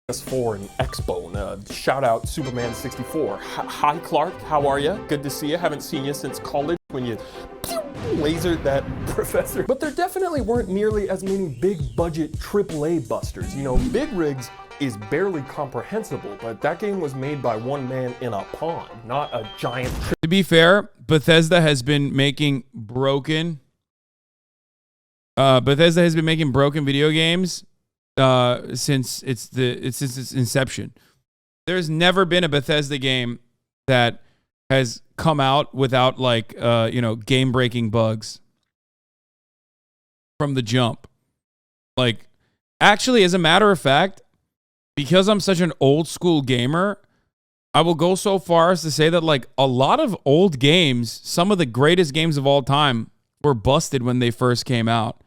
PS4 and Xbone. Shout out Superman 64. Hi Clark, how are you? Good to see you. Haven't seen you since college when you lasered that professor. But there definitely weren't nearly as many big budget AAA busters. You know, Big Rigs is barely comprehensible, but that game was made by one man in a pond, not a giant. To be fair, Bethesda has been making broken video games since its inception. There's never been a Bethesda game that has come out without game-breaking bugs from the jump. Like, actually, as a matter of fact, because I'm such an old school gamer, I will go so far as to say that like a lot of old games, some of the greatest games of all time, were busted when they first came out.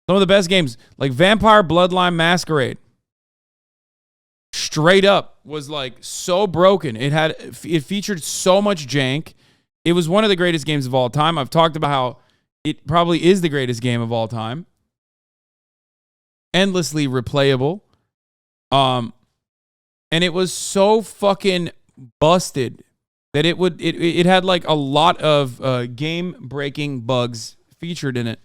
Some of the best games, like Vampire Bloodline Masquerade, straight up was like so broken. It featured so much jank. It was one of the greatest games of all time. I've talked about how it probably is the greatest game of all time. Endlessly replayable. And it was so fucking busted that it had like a lot of game-breaking bugs featured in it.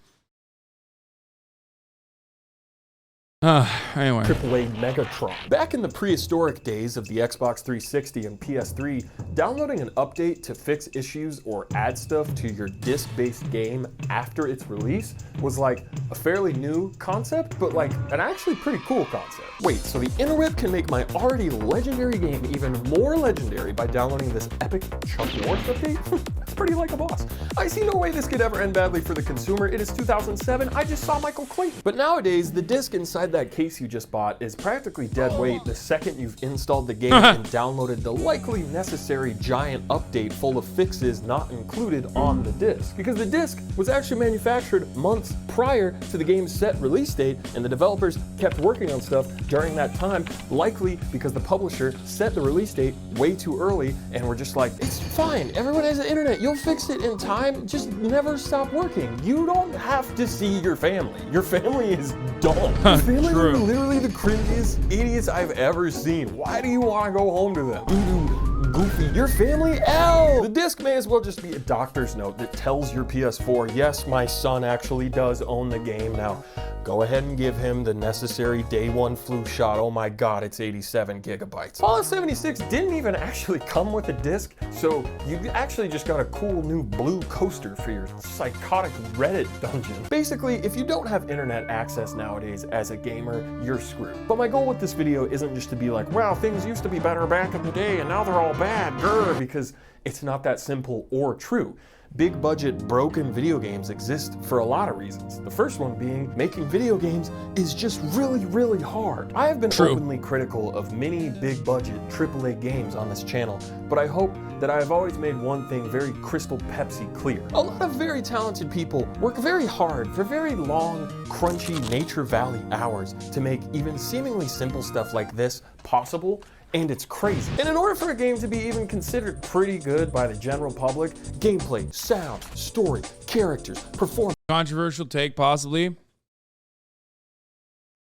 Anyway. AAA Megatron. Back in the prehistoric days of the Xbox 360 and PS3, downloading an update to fix issues or add stuff to your disc-based game after its release was like a fairly new concept, but like an actually pretty cool concept. Wait, so the interweb can make my already legendary game even more legendary by downloading this epic Chuck Norris update? That's pretty like a boss. I see no way this could ever end badly for the consumer. It is 2007, I just saw Michael Clayton. But nowadays, the disc inside that case you just bought is practically dead weight the second you've installed the game and downloaded the likely necessary giant update full of fixes not included on the disc. Because the disc was actually manufactured months prior to the game's set release date, and the developers kept working on stuff during that time, likely because the publisher set the release date way too early and were just like, it's fine, everyone has the internet, you'll fix it in time, just never stop working. You don't have to see your family. Your family is dumb. Your family are literally the cringiest idiots I've ever seen. Why do you want to go home to them? Goofy, your family? L! The disc may as well just be a doctor's note that tells your PS4, yes, my son actually does own the game. Now, go ahead and give him the necessary day one flu shot. Oh my god, it's 87 gigabytes. Fallout 76 didn't even actually come with a disc, so you actually just got a cool new blue coaster for your psychotic Reddit dungeon. Basically, if you don't have internet access nowadays as a gamer, you're screwed. But my goal with this video isn't just to be like, wow, things used to be better back in the day and now they're all bad, grr, because it's not that simple or true. Big budget broken video games exist for a lot of reasons. The first one being making video games is just really, really hard. I have been openly critical of many big budget AAA games on this channel, but I hope that I have always made one thing very crystal Pepsi clear. A lot of very talented people work very hard for very long, crunchy Nature Valley hours to make even seemingly simple stuff like this possible. And it's crazy. And in order for a game to be even considered pretty good by the general public, gameplay, sound, story, characters, performance. Controversial take, possibly.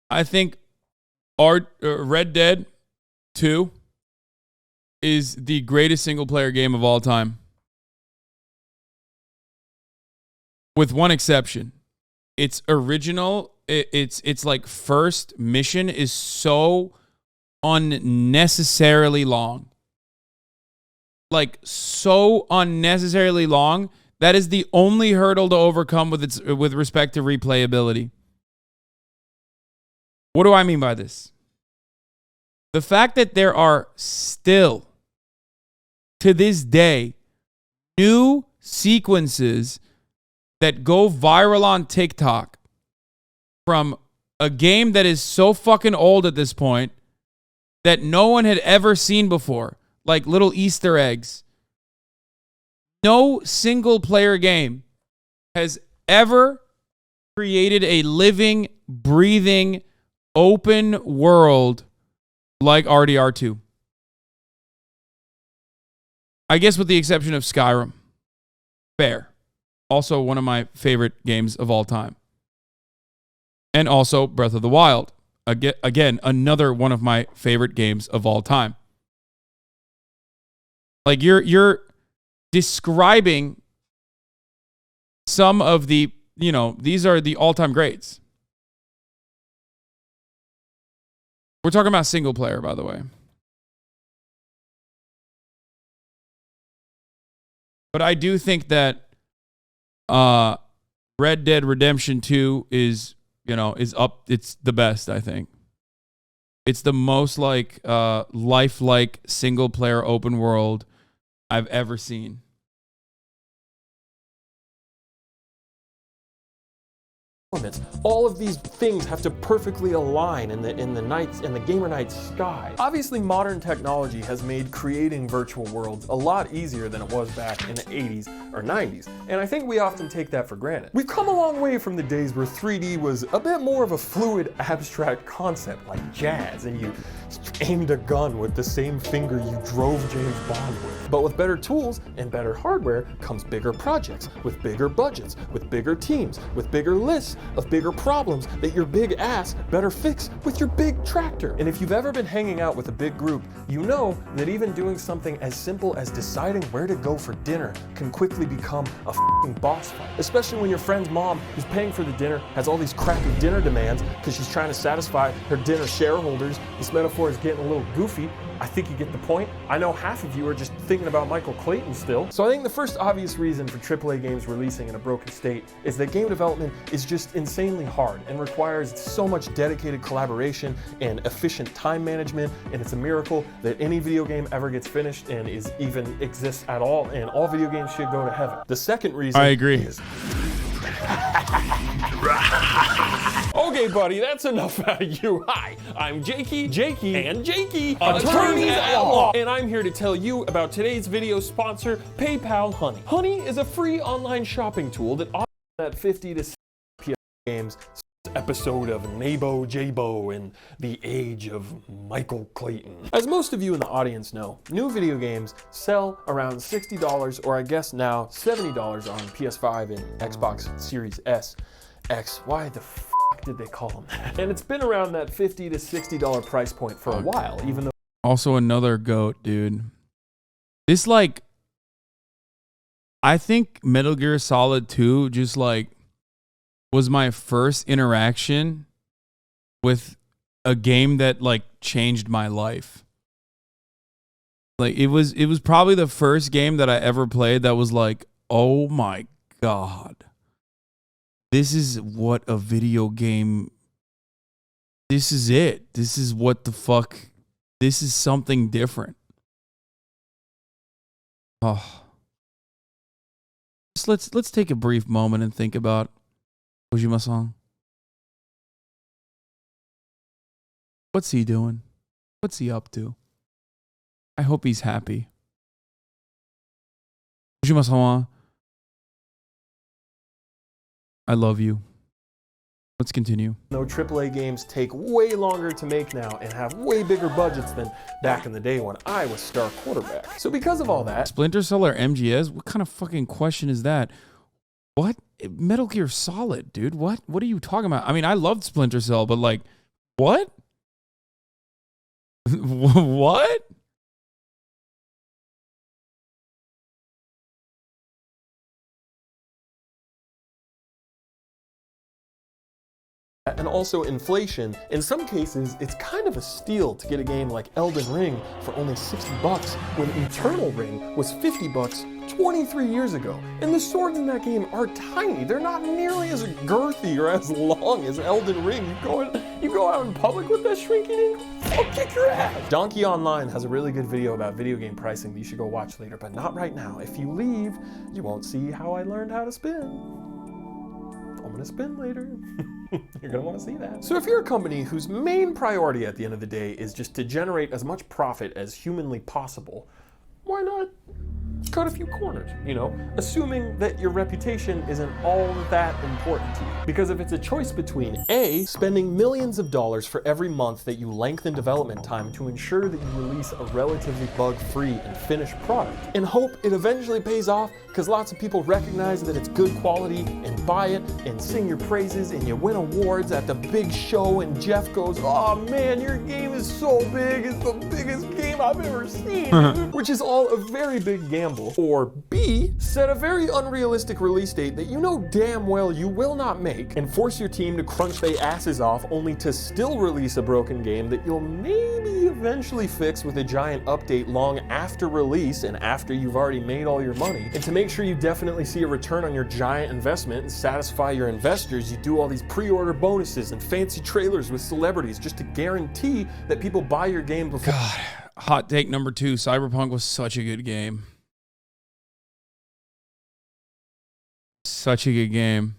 I think Red Dead 2 is the greatest single-player game of all time. With one exception. Its original, its like first mission is so unnecessarily long. Like so unnecessarily long. That is the only hurdle to overcome with respect to replayability. What do I mean by this? The fact that there are still, to this day, new sequences that go viral on TikTok from a game that is so fucking old at this point that no one had ever seen before, like little Easter eggs. No single player game has ever created a living, breathing, open world like RDR2. I guess with the exception of Skyrim. Fair. Also one of my favorite games of all time. And also Breath of the Wild. again, another one of my favorite games of all time. Like you're describing some of the, these are the all-time greats. We're talking about single player, by the way. But I do think that Red Dead Redemption 2 is up. It's the best, I think. It's the most lifelike single player open world I've ever seen. All of these things have to perfectly align in the gamer night sky. Obviously, modern technology has made creating virtual worlds a lot easier than it was back in the 80s or 90s, and I think we often take that for granted. We've come a long way from the days where 3D was a bit more of a fluid, abstract concept like jazz, and you aimed a gun with the same finger you drove James Bond with. But with better tools and better hardware comes bigger projects, with bigger budgets, with bigger teams, with bigger lists of bigger problems that your big ass better fix with your big tractor. And if you've ever been hanging out with a big group, you know that even doing something as simple as deciding where to go for dinner can quickly become a f***ing boss fight. Especially when your friend's mom, who's paying for the dinner, has all these crappy dinner demands because she's trying to satisfy her dinner shareholders. This metaphor is getting a little goofy. I think you get the point. I know half of you are just thinking about Michael Clayton still. So I think the first obvious reason for AAA games releasing in a broken state is that game development is just insanely hard and requires so much dedicated collaboration and efficient time management, and it's a miracle that any video game ever gets finished and even exists at all, and all video games should go to heaven. The second reason I agree. is okay, buddy, that's enough out of you. Hi, I'm Jakey, and Jakey, attorneys at law. And I'm here to tell you about today's video sponsor, PayPal Honey. Honey is a free online shopping tool that offers that 50 to 60 PS games episode of Nabo Jabo in the age of Michael Clayton. As most of you in the audience know, new video games sell around $60, or I guess now $70 on PS5 and Xbox Series S, X. Why the f did they call them that? And it's been around that $50 to $60 price point for a while, even though Also another goat, dude. This I think Metal Gear Solid 2 just was my first interaction with a game that changed my life. It was probably the first game that I ever played that was oh my God. This is what a video game, this is it. This is what the fuck, this is something different. Oh. Just let's take a brief moment and think about Kojima-san. What's he doing? What's he up to? I hope he's happy. Kojima-san, I love you. Let's continue. Though AAA games take way longer to make now and have way bigger budgets than back in the day when I was star quarterback. So because of all that, Splinter Cell or MGS? What kind of fucking question is that? What? Metal Gear Solid, dude. What are you talking about? I mean, I loved Splinter Cell, but what? What? and also inflation, in some cases, it's kind of a steal to get a game like Elden Ring for only $60 when Eternal Ring was $50 23 years ago. And the swords in that game are tiny. They're not nearly as girthy or as long as Elden Ring. You go out in public with that shrinking ankle, I'll kick your ass. Donkey Online has a really good video about video game pricing that you should go watch later, but not right now. If you leave, you won't see how I learned how to spin. I'm gonna spin later. You're gonna wanna see that. So if you're a company whose main priority at the end of the day is just to generate as much profit as humanly possible, why not cut a few corners, you know, assuming that your reputation isn't all that important to you. Because if it's a choice between A, spending millions of dollars for every month that you lengthen development time to ensure that you release a relatively bug-free and finished product, and hope it eventually pays off because lots of people recognize that it's good quality and buy it and sing your praises and you win awards at the big show and Jeff goes, oh man, your game is so big, it's the biggest game I've ever seen, which is all a very big gamble. Or B, set a very unrealistic release date that you know damn well you will not make and force your team to crunch their asses off only to still release a broken game that you'll maybe eventually fix with a giant update long after release and after you've already made all your money. And to make sure you definitely see a return on your giant investment and satisfy your investors, you do all these pre-order bonuses and fancy trailers with celebrities just to guarantee that people buy your game before. God, hot take number 2, Cyberpunk was such a good game. Such a good game.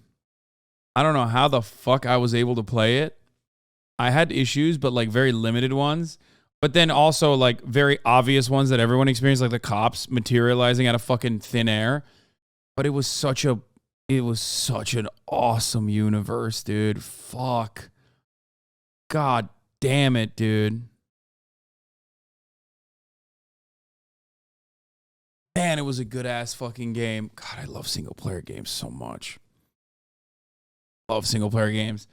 I don't know how the fuck I was able to play it. I had issues, but like very limited ones. But then also like very obvious ones that everyone experienced, like the cops materializing out of fucking thin air. But it was such an awesome universe, dude. Fuck. God damn it, dude. Man, it was a good ass fucking game. God, I love single player games so much. Love single player games.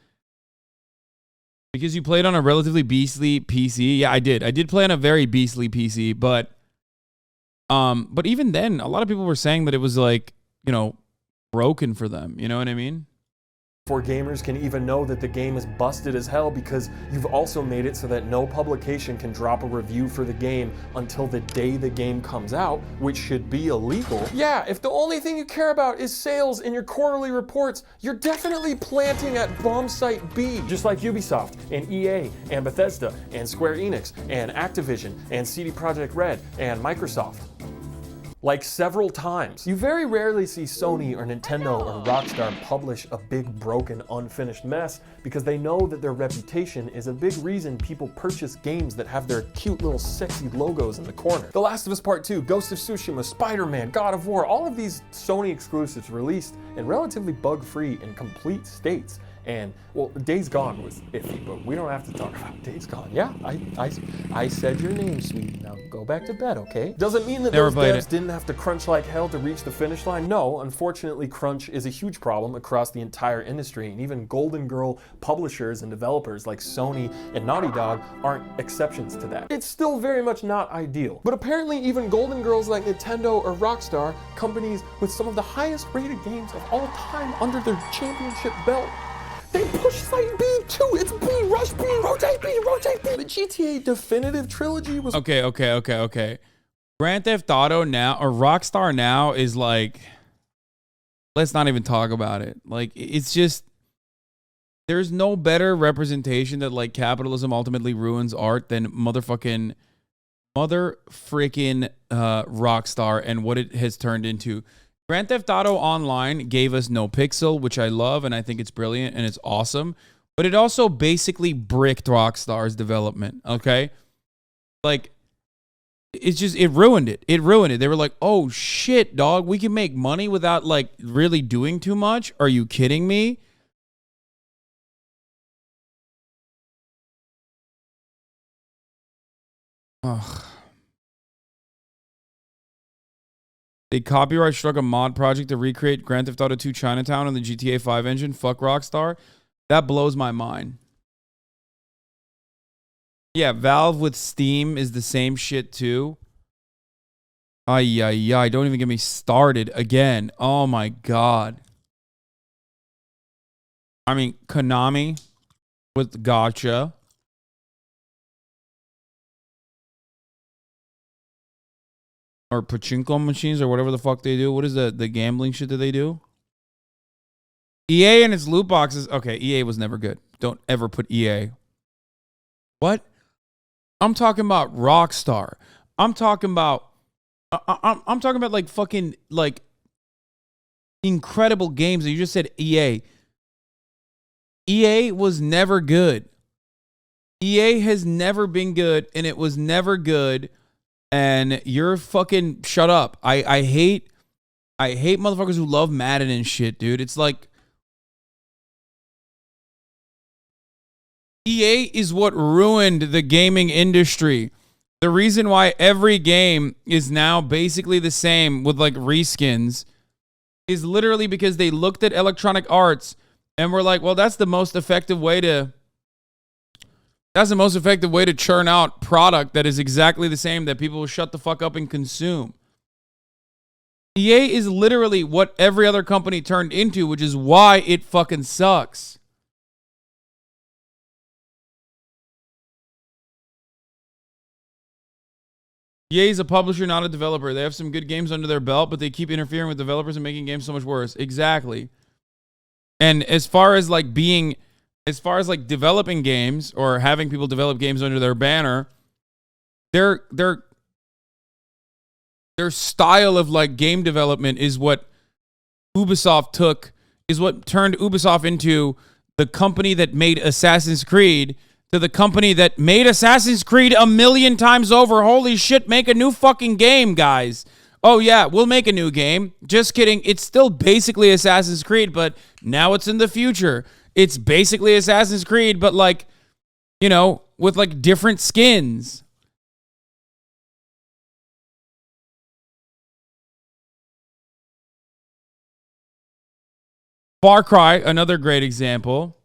Because you played on a relatively beastly PC. Yeah, I did. I did play on a very beastly PC, but even then, a lot of people were saying that it was like, you know, broken for them. You know what I mean? Before gamers can even know that the game is busted as hell because you've also made it so that no publication can drop a review for the game until the day the game comes out, which should be illegal. Yeah, if the only thing you care about is sales in your quarterly reports, you're definitely planting at bomb site B. Just like Ubisoft and EA and Bethesda and Square Enix and Activision and CD Projekt Red and Microsoft. Like several times. You very rarely see Sony or Nintendo or Rockstar publish a big broken unfinished mess because they know that their reputation is a big reason people purchase games that have their cute little sexy logos in the corner. The Last of Us Part 2, Ghost of Tsushima, Spider-Man, God of War, all of these Sony exclusives released in relatively bug-free and complete states. And, well, Days Gone was iffy, but we don't have to talk about Days Gone. Yeah, I said your name, sweetie. Now go back to bed, okay? Doesn't mean that those devs didn't have to crunch like hell to reach the finish line. No, unfortunately, crunch is a huge problem across the entire industry, and even Golden Girl publishers and developers like Sony and Naughty Dog aren't exceptions to that. It's still very much not ideal. But apparently even Golden Girls like Nintendo or Rockstar, companies with some of the highest rated games of all time under their championship belt, they push Site B too. It's B, rush B, rotate B, rotate B. The GTA Definitive Trilogy was... Okay. Grand Theft Auto now, or Rockstar now is like, let's not even talk about it. Like, it's just, there's no better representation that like capitalism ultimately ruins art than motherfreaking Rockstar and what it has turned into. Grand Theft Auto Online gave us No Pixel, which I love, and I think it's brilliant and it's awesome. But it also basically bricked Rockstar's development, okay? Like, it's just, it ruined it. It ruined it. They were like, oh, shit, dog, we can make money without, like, really doing too much? Are you kidding me? Ugh. They copyright struck a mod project to recreate Grand Theft Auto 2 Chinatown on the GTA 5 engine. Fuck Rockstar. That blows my mind. Yeah, Valve with Steam is the same shit too. Don't even get me started again. Oh my God. I mean, Konami with Gacha. Or pachinko machines or whatever the fuck they do. What is the gambling shit that they do? EA and its loot boxes. Okay, EA was never good. Don't ever put EA. What? I'm talking about Rockstar. I'm talking about like fucking like incredible games. And you just said EA. EA was never good. EA has never been good, and it was never good and you're fucking shut up. I hate motherfuckers who love Madden and shit, dude. It's like EA is what ruined the gaming industry. The reason why every game is now basically the same with like reskins is literally because they looked at Electronic Arts and were like, well, that's the most effective way to churn out product that is exactly the same that people will shut the fuck up and consume. EA is literally what every other company turned into, which is why it fucking sucks. EA is a publisher, not a developer. They have some good games under their belt, but they keep interfering with developers and making games so much worse. Exactly. And as far as developing games or having people develop games under their banner, their style of like game development is what turned Ubisoft into the company that made Assassin's Creed to the company that made Assassin's Creed 1,000,000 times over. Holy shit, make a new fucking game, guys. Oh yeah, we'll make a new game. Just kidding. It's still basically Assassin's Creed, but now it's in the future. It's basically Assassin's Creed, but like, you know, with like different skins. Far Cry, another great example.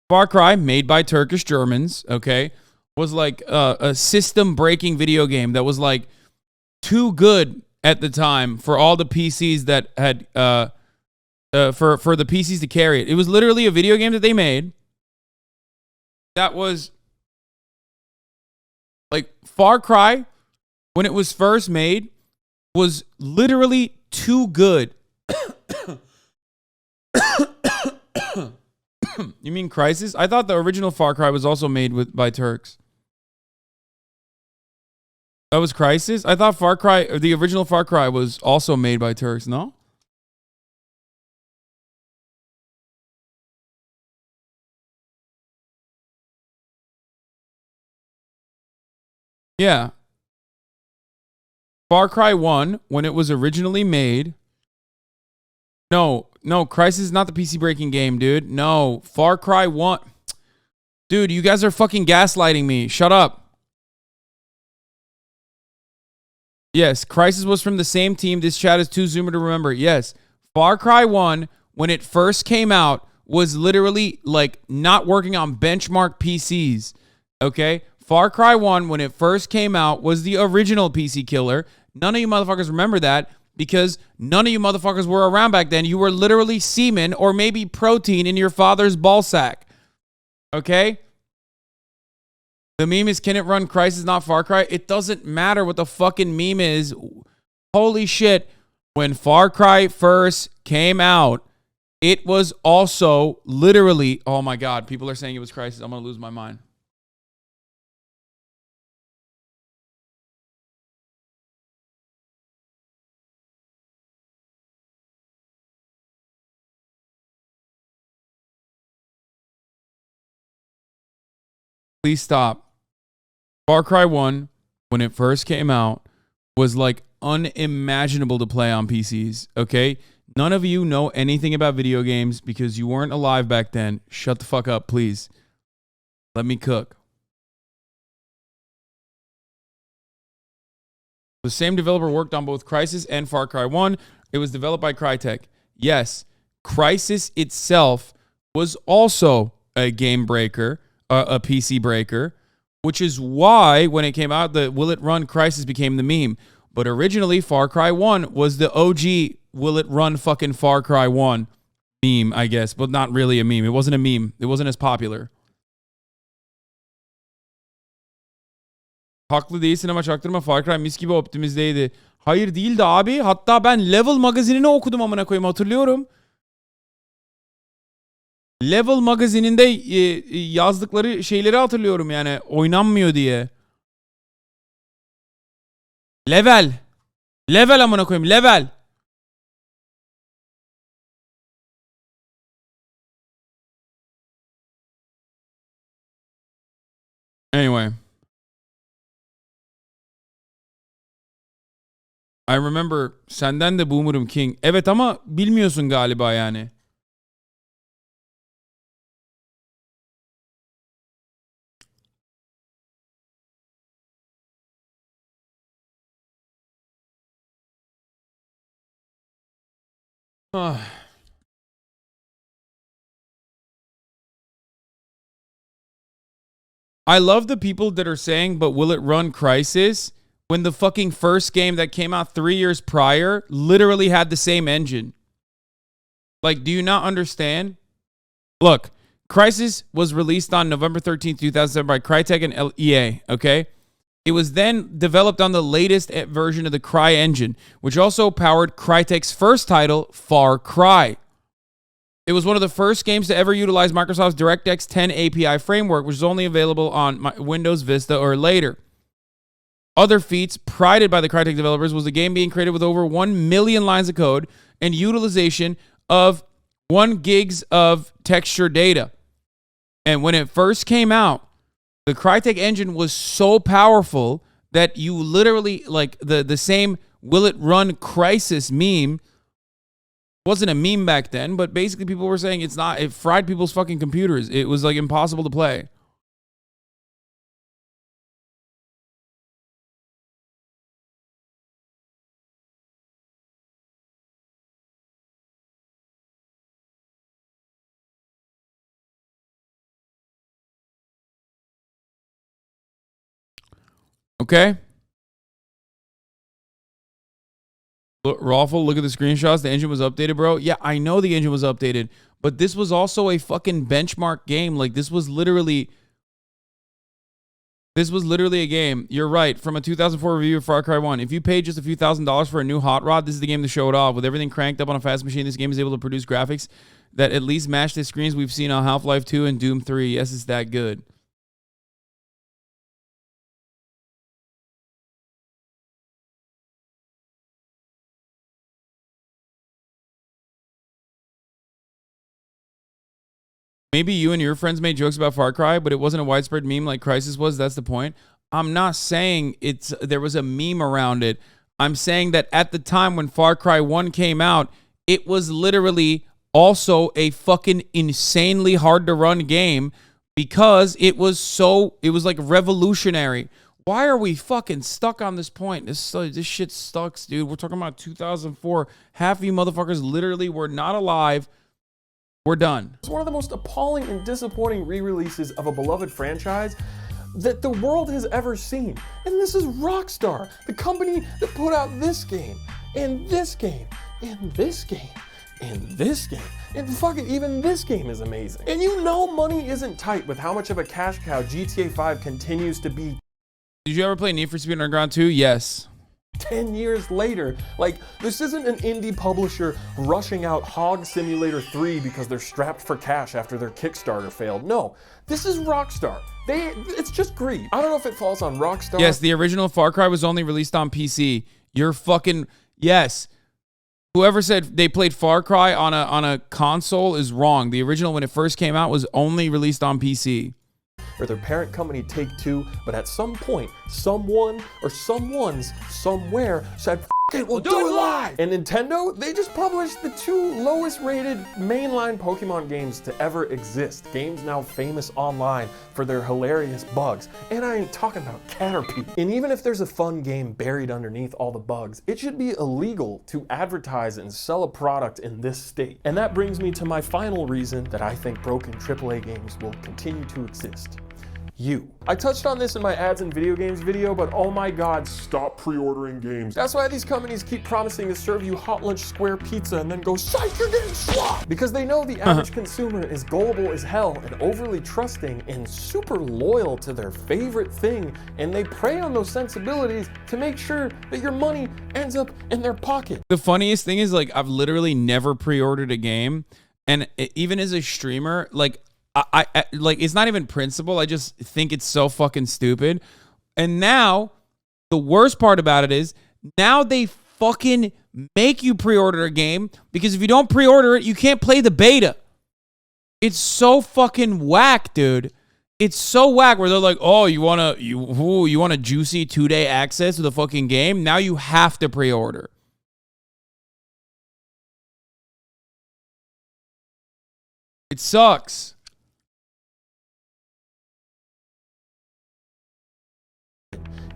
Far Cry, made by Turkish Germans, okay, was like a system-breaking video game that was like too good at the time for all the PCs that had for the PCs to carry it. It was literally a video game that they made that was like Far Cry when it was first made was literally too good. You mean Crysis? I thought the original Far Cry was also made by Turks. That was Crysis? I thought the original Far Cry was also made by Turks, no? Yeah. Far Cry 1, when it was originally made. No, Crysis is not the PC breaking game, dude. No, Far Cry 1. Dude, you guys are fucking gaslighting me. Shut up. Yes, Crysis was from the same team. This chat is too zoomer to remember. Yes, Far Cry 1, when it first came out, was literally like not working on benchmark PCs. Okay? Far Cry 1, when it first came out, was the original PC killer. None of you motherfuckers remember that because none of you motherfuckers were around back then. You were literally semen or maybe protein in your father's ballsack. Okay? The meme is, can it run Crysis, not Far Cry? It doesn't matter what the fucking meme is. Holy shit. When Far Cry first came out, it was also literally, oh my God, people are saying it was Crysis. I'm going to lose my mind. Please stop. Far Cry 1, when it first came out, was like unimaginable to play on PCs, okay? None of you know anything about video games because you weren't alive back then. Shut the fuck up, please. Let me cook. The same developer worked on both Crysis and Far Cry 1. It was developed by Crytek. Yes, Crysis itself was also a game breaker, a PC breaker, which is why when it came out, the Will It Run Crysis became the meme. But originally, Far Cry 1 was the OG Will It Run fucking Far Cry 1 meme, I guess. But not really a meme. It wasn't a meme. It wasn't as popular. Haklı değilsin ama çaktırma, Far Cry mis gibi optimizdeydi. Hayır değildi abi. Hatta ben Level magazinini okudum amına koyayım, hatırlıyorum. Level magazininde yazdıkları şeyleri hatırlıyorum yani oynanmıyor diye. Level. Level amına koyayım, level. Anyway. I remember senden de boomer'ım King. Evet ama bilmiyorsun galiba yani. Ah. I love the people that are saying, but will it run Crisis? When the fucking first game that came out 3 years prior literally had the same engine. Like, do you not understand? Look, Crisis was released on November 13th, 2007 by Crytek and EA, okay? It was then developed on the latest version of the Cry engine, which also powered Crytek's first title, Far Cry. It was one of the first games to ever utilize Microsoft's DirectX 10 API framework, which is only available on Windows Vista or later. Other feats prided by the Crytek developers was the game being created with over 1 million lines of code and utilization of 1 gigs of texture data. And when it first came out, the Crytek engine was so powerful that you literally, like, the same will it run Crisis meme wasn't a meme back then, but basically people were saying it fried people's fucking computers. It was like impossible to play. Okay. Look, Rawful, look at the screenshots. The engine was updated, bro. Yeah, I know the engine was updated, but this was also a fucking benchmark game. Like, this was literally a game. You're right. From a 2004 review of Far Cry 1. If you paid just a few $1,000s for a new hot rod, this is the game to show it off. With everything cranked up on a fast machine, this game is able to produce graphics that at least match the screens we've seen on Half-Life 2 and Doom 3. Yes, it's that good. Maybe you and your friends made jokes about Far Cry, but it wasn't a widespread meme like Crysis was. That's the point. I'm not saying there was a meme around it. I'm saying that at the time when Far Cry 1 came out, it was literally also a fucking insanely hard to run game because it was like revolutionary. Why are we fucking stuck on this point? This shit sucks, dude. We're talking about 2004. Half of you motherfuckers literally were not alive. We're done. It's one of the most appalling and disappointing re-releases of a beloved franchise that the world has ever seen. And this is Rockstar, the company that put out this game, and this game, and this game, and this game. And fuck it, even this game is amazing. And you know money isn't tight with how much of a cash cow GTA 5 continues to be. Did you ever play Need for Speed Underground 2? Yes. 10 years later. Like, this isn't an indie publisher rushing out Hog Simulator 3 because they're strapped for cash after their Kickstarter failed. No, this is Rockstar. It's just greed. I don't know if it falls on Rockstar. Yes, the original Far Cry was only released on PC. You're fucking, yes. Whoever said they played Far Cry on a console is wrong. The original, when it first came out, was only released on PC. Or their parent company Take-Two, but at some point, someone or someone's somewhere said, F it, we'll do it live! And Nintendo, they just published the 2 lowest rated mainline Pokemon games to ever exist. Games now famous online for their hilarious bugs. And I ain't talking about Caterpie. And even if there's a fun game buried underneath all the bugs, it should be illegal to advertise and sell a product in this state. And that brings me to my final reason that I think broken AAA games will continue to exist. You. I touched on this in my ads and video games video, but oh my god, stop pre-ordering games. That's why these companies keep promising to serve you hot lunch square pizza and then go, psych, you're getting swapped! Because they know the average consumer is gullible as hell and overly trusting and super loyal to their favorite thing, and they prey on those sensibilities to make sure that your money ends up in their pocket. The funniest thing is, like, I've literally never pre-ordered a game, and even as a streamer, like, I like, it's not even principle. I just think it's so fucking stupid. And now, the worst part about it is, now they fucking make you pre-order a game, because if you don't pre-order it, you can't play the beta. It's so fucking whack, dude. It's so whack where they're like, oh, you want a juicy 2-day access to the fucking game? Now you have to pre-order. It sucks.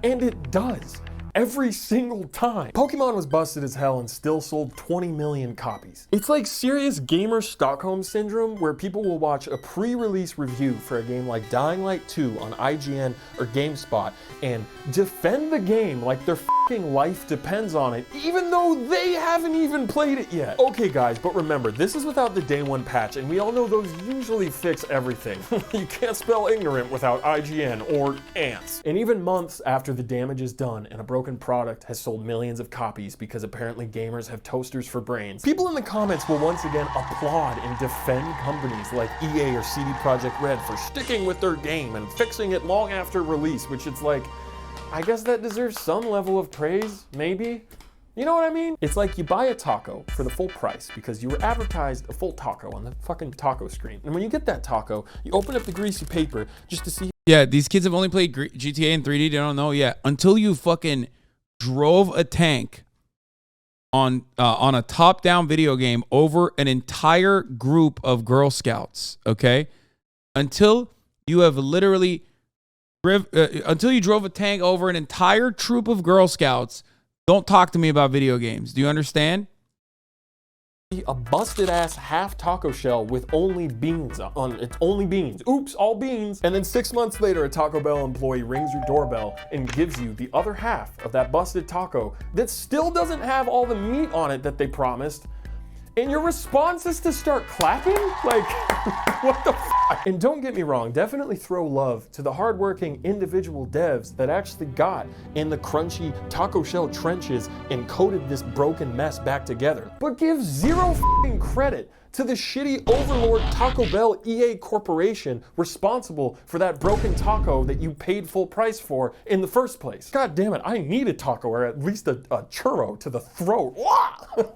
And it does. Every single time. Pokemon was busted as hell and still sold 20 million copies. It's like serious gamer Stockholm syndrome where people will watch a pre-release review for a game like Dying Light 2 on IGN or GameSpot and defend the game like their fucking life depends on it, even though they haven't even played it yet. Okay guys, but remember, this is without the day one patch, and we all know those usually fix everything. You can't spell ignorant without IGN or ants. And even months after the damage is done and a broken product has sold millions of copies because apparently gamers have toasters for brains, people in the comments will once again applaud and defend companies like EA or CD Projekt Red for sticking with their game and fixing it long after release, which it's like, I guess that deserves some level of praise, maybe? You know what I mean? It's like you buy a taco for the full price because you were advertised a full taco on the fucking taco screen. And when you get that taco, you open up the greasy paper just to see. Yeah, these kids have only played GTA in 3D. They don't know yet. Until you fucking drove a tank on a top-down video game over an entire group of Girl Scouts, okay? Until you have literally until you drove a tank over an entire troop of Girl Scouts, don't talk to me about video games. Do you understand? A busted ass half taco shell with only beans on it. Only beans. Oops, all beans. And then 6 months later, a Taco Bell employee rings your doorbell and gives you the other half of that busted taco that still doesn't have all the meat on it that they promised. And your response is to start clapping? Like, what the fuck? And don't get me wrong, definitely throw love to the hardworking individual devs that actually got in the crunchy taco shell trenches and coded this broken mess back together. But give zero fucking credit to the shitty overlord Taco Bell EA Corporation responsible for that broken taco that you paid full price for in the first place. God damn it, I need a taco or at least a churro to the throat.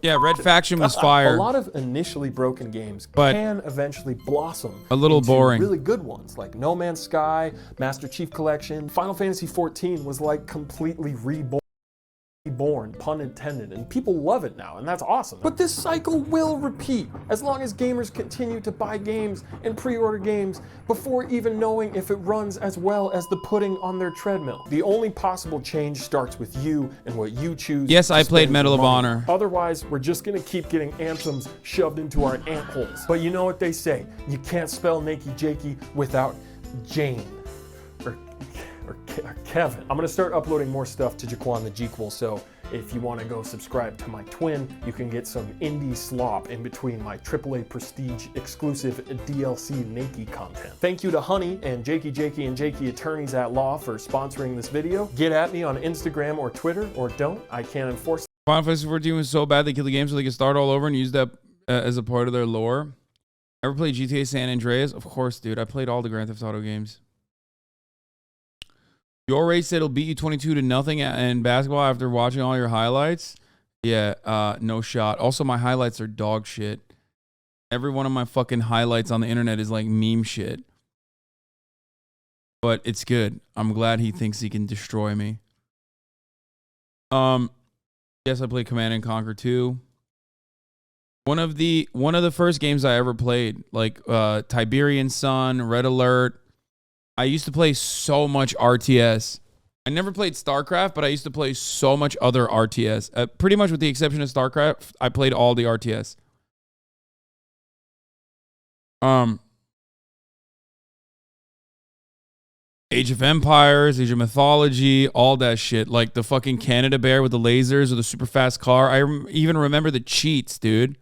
Yeah, Red Faction was fire. A lot of initially broken games but can eventually blossom a little into boring. Really good ones like No Man's Sky, Master Chief Collection. Final Fantasy XIV was like completely reborn, pun intended, and people love it now, and that's awesome. But this cycle will repeat as long as gamers continue to buy games and pre-order games before even knowing if it runs as well as the pudding on their treadmill. The only possible change starts with you and what you choose. Yes, I played Medal of Honor. Otherwise, we're just gonna keep getting anthems shoved into our ant holes. But you know what they say, you can't spell nakeyjakey without Jane. Or Kevin. I'm gonna start uploading more stuff to Jaquan the Jequel, so if you wanna go subscribe to my twin, you can get some indie slop in between my AAA Prestige exclusive DLC Nakey content. Thank you to Honey and nakeyjakey and Jakey Attorneys at Law for sponsoring this video. Get at me on Instagram or Twitter, or don't. I can't enforce. Final Fantasy XIV was so bad they killed the game so they could start all over and use that as a part of their lore. Ever played GTA San Andreas? Of course, dude. I played all the Grand Theft Auto games. Your race said it'll beat you 22-0 in basketball after watching all your highlights. Yeah, no shot. Also, my highlights are dog shit. Every one of my fucking highlights on the internet is like meme shit. But it's good. I'm glad he thinks he can destroy me. Yes, I played Command & Conquer 2. One of the first games I ever played, like Tiberian Sun, Red Alert. I used to play so much RTS. I never played StarCraft, but I used to play so much other RTS. Pretty much with the exception of StarCraft, I played all the RTS. Age of Empires, Age of Mythology, all that shit. Like the fucking Canada Bear with the lasers or the super fast car. I even remember the cheats, dude.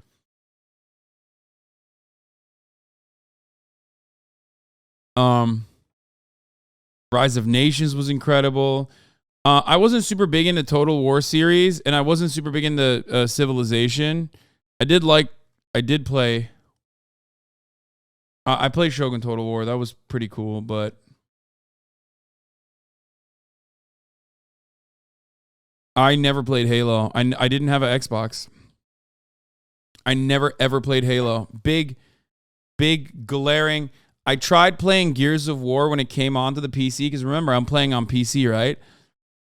Rise of Nations was incredible. I wasn't super big into Total War series, and I wasn't super big into Civilization. I did play. I played Shogun Total War. That was pretty cool, but I never played Halo. I didn't have an Xbox. I never ever played Halo. Big glaring. I tried playing Gears of War when it came onto the PC, because remember, I'm playing on PC, right?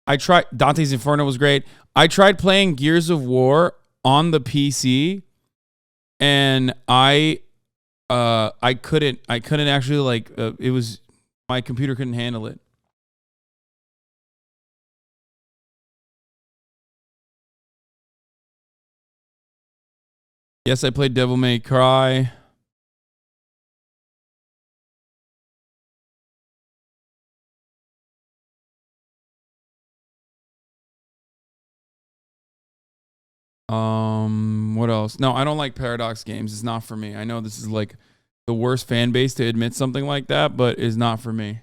I tried Dante's Inferno was great. I tried playing Gears of War on the PC, and I couldn't actually, like, it was, my computer couldn't handle it. Yes, I played Devil May Cry. What else? No, I don't like Paradox games. It's not for me. I know this is like the worst fan base to admit something like that, but it's not for me.